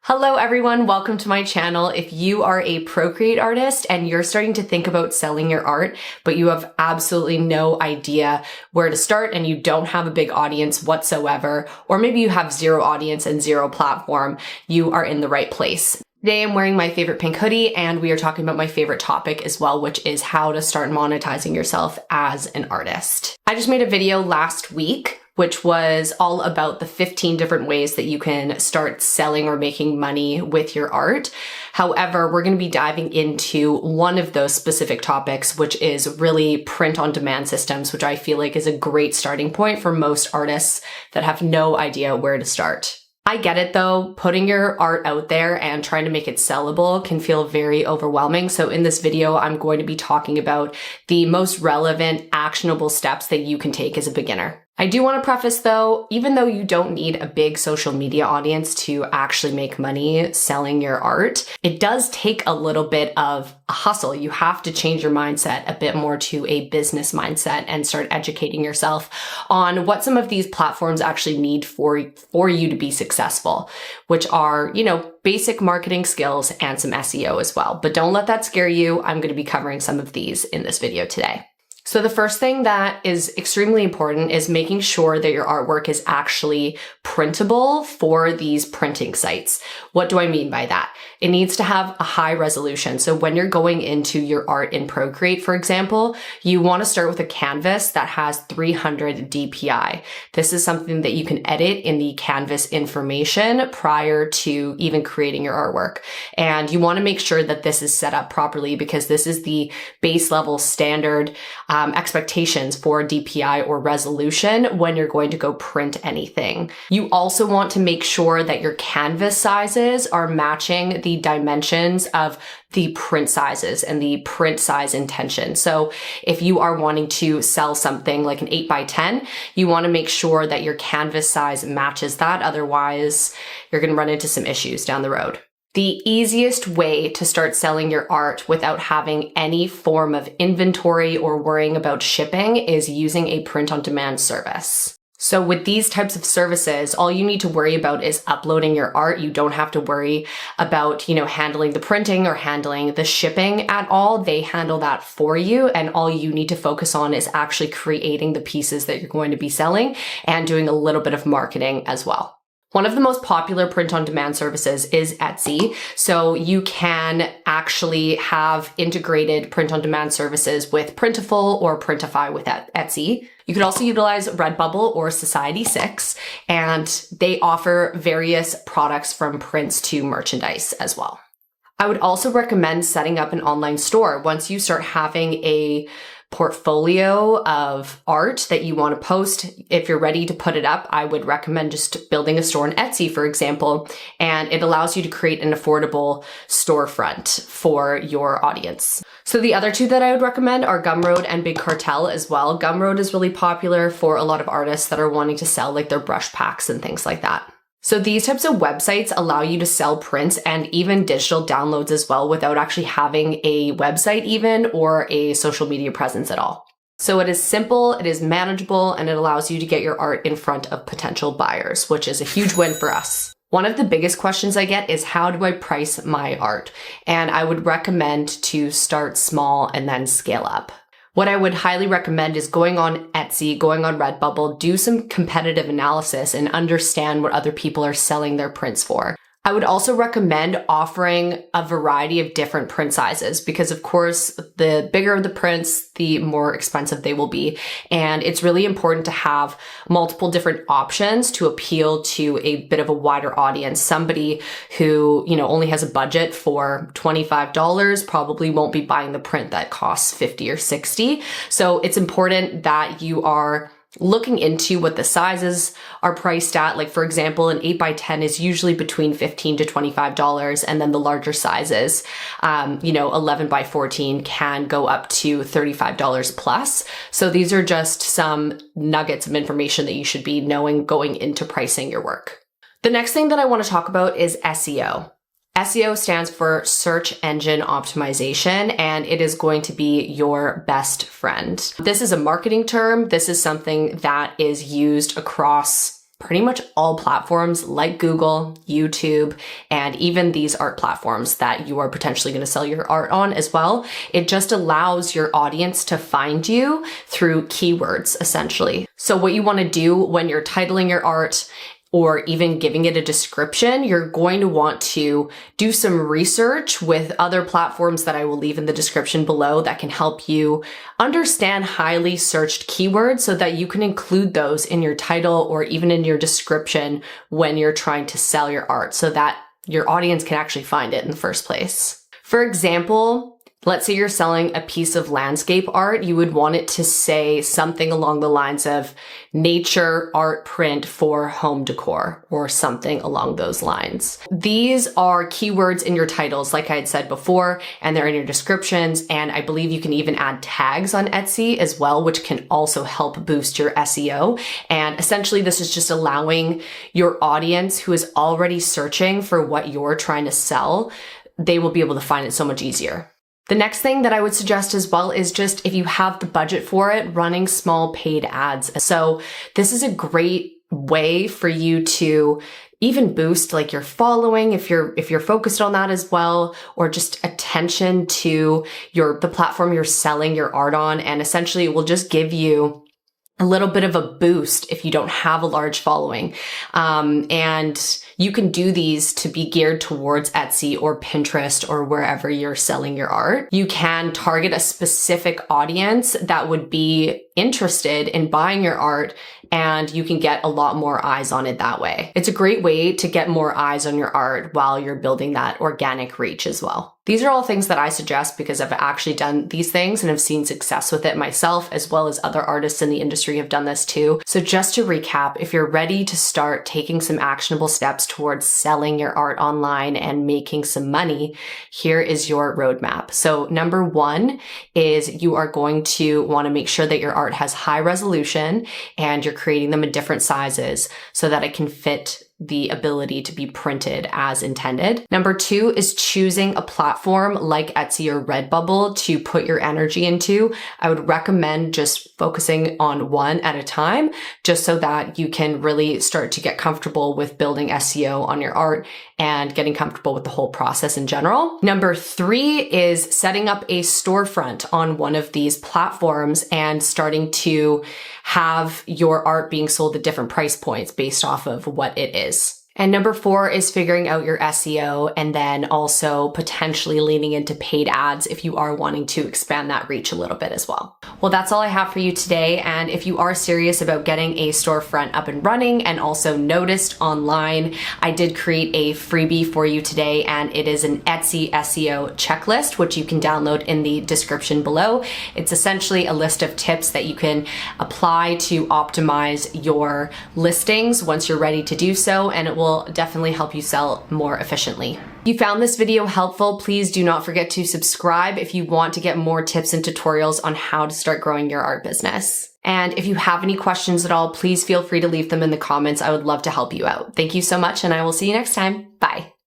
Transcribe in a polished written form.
Hello everyone, welcome to my channel. If you are a Procreate artist and you're starting to think about selling your art, but you have absolutely no idea where to start and you don't have a big audience whatsoever, or maybe you have zero audience and zero platform, you are in the right place. Today I'm wearing my favorite pink hoodie and we are talking about my favorite topic as well, which is how to start monetizing yourself as an artist. I just made a video last week which was all about the 15 different ways that you can start selling or making money with your art. However, we're going to be diving into one of those specific topics, which is really print-on-demand systems, which I feel like is a great starting point for most artists that have no idea where to start. I get it though, putting your art out there and trying to make it sellable can feel very overwhelming. So in this video, I'm going to be talking about the most relevant, actionable steps that you can take as a beginner. I do want to preface though, even though you don't need a big social media audience to actually make money selling your art, it does take a little bit of a hustle. You have to change your mindset a bit more to a business mindset and start educating yourself on what some of these platforms actually need for you to be successful, which are, basic marketing skills and some SEO as well. But don't let that scare you. I'm going to be covering some of these in this video today. So the first thing that is extremely important is making sure that your artwork is actually printable for these printing sites. What do I mean by that? It needs to have a high resolution. So when you're going into your art in Procreate, for example, you want to start with a canvas that has 300 DPI. This is something that you can edit in the canvas information prior to even creating your artwork. And you want to make sure that this is set up properly because this is the base level standard expectations for DPI or resolution when you're going to go print anything. You also want to make sure that your canvas sizes are matching the dimensions of the print sizes and the print size intention. So if you are wanting to sell something like an 8x10, you want to make sure that your canvas size matches that. Otherwise, you're going to run into some issues down the road. The easiest way to start selling your art without having any form of inventory or worrying about shipping is using a print-on-demand service. So with these types of services, all you need to worry about is uploading your art. You don't have to worry about, handling the printing or handling the shipping at all. They handle that for you. And all you need to focus on is actually creating the pieces that you're going to be selling and doing a little bit of marketing as well. One of the most popular print-on-demand services is Etsy. So you can actually have integrated print-on-demand services with Printable or Printify with Etsy. You could also utilize Redbubble or Society6, and they offer various products from prints to merchandise as well. I would also recommend setting up an online store. Once you start having a portfolio of art that you want to post, if you're ready to put it up, I would recommend just building a store on Etsy, for example, and it allows you to create an affordable storefront for your audience. So the other two that I would recommend are Gumroad and Big Cartel as well. Gumroad is really popular for a lot of artists that are wanting to sell like their brush packs and things like that. So these types of websites allow you to sell prints and even digital downloads as well without actually having a website even or a social media presence at all. So it is simple, it is manageable, and it allows you to get your art in front of potential buyers, which is a huge win for us. One of the biggest questions I get is how do I price my art? And I would recommend to start small and then scale up. What I would highly recommend is going on Etsy, going on Redbubble, do some competitive analysis and understand what other people are selling their prints for. I would also recommend offering a variety of different print sizes because of course, the bigger the prints, the more expensive they will be. And it's really important to have multiple different options to appeal to a bit of a wider audience. Somebody who, only has a budget for $25 probably won't be buying the print that costs $50 or $60. So it's important that you are looking into what the sizes are priced at. Like for example, an 8x10 is usually between $15 to $25. And then the larger sizes, 11x14 can go up to $35 plus. So these are just some nuggets of information that you should be knowing going into pricing your work. The next thing that I want to talk about is SEO. SEO stands for search engine optimization, and it is going to be your best friend. This is a marketing term. This is something that is used across pretty much all platforms like Google, YouTube, and even these art platforms that you are potentially going to sell your art on as well. It just allows your audience to find you through keywords, essentially. So what you want to do when you're titling your art or even giving it a description, you're going to want to do some research with other platforms that I will leave in the description below that can help you understand highly searched keywords so that you can include those in your title or even in your description when you're trying to sell your art so that your audience can actually find it in the first place. For example, let's say you're selling a piece of landscape art, you would want it to say something along the lines of nature art print for home decor or something along those lines. These are keywords in your titles, like I had said before, and they're in your descriptions. And I believe you can even add tags on Etsy as well, which can also help boost your SEO. And essentially, this is just allowing your audience who is already searching for what you're trying to sell, they will be able to find it so much easier. The next thing that I would suggest as well is just, if you have the budget for it, running small paid ads. So this is a great way for you to even boost like your following if you're focused on that as well, or just attention to the platform you're selling your art on. And essentially it will just give you a little bit of a boost if you don't have a large following. And you can do these to be geared towards Etsy or Pinterest or wherever you're selling your art. You can target a specific audience that would be interested in buying your art, and you can get a lot more eyes on it that way. It's a great way to get more eyes on your art while you're building that organic reach as well. These are all things that I suggest because I've actually done these things and have seen success with it myself, as well as other artists in the industry have done this too. So just to recap, if you're ready to start taking some actionable steps towards selling your art online and making some money, here is your roadmap. So number one is you are going to want to make sure that your art has high resolution and you're creating them in different sizes so that it can fit the ability to be printed as intended. Number two is choosing a platform like Etsy or Redbubble to put your energy into. I would recommend just focusing on one at a time, just so that you can really start to get comfortable with building SEO on your art and getting comfortable with the whole process in general. Number three is setting up a storefront on one of these platforms and starting to have your art being sold at different price points based off of what it is. And number four is figuring out your SEO and then also potentially leaning into paid ads if you are wanting to expand that reach a little bit as well. Well, that's all I have for you today. And if you are serious about getting a storefront up and running and also noticed online, I did create a freebie for you today, and it is an Etsy SEO checklist, which you can download in the description below. It's essentially a list of tips that you can apply to optimize your listings once you're ready to do so, and it will definitely help you sell more efficiently. If you found this video helpful, please do not forget to subscribe if you want to get more tips and tutorials on how to start growing your art business. And if you have any questions at all, please feel free to leave them in the comments. I would love to help you out. Thank you so much, and I will see you next time. Bye.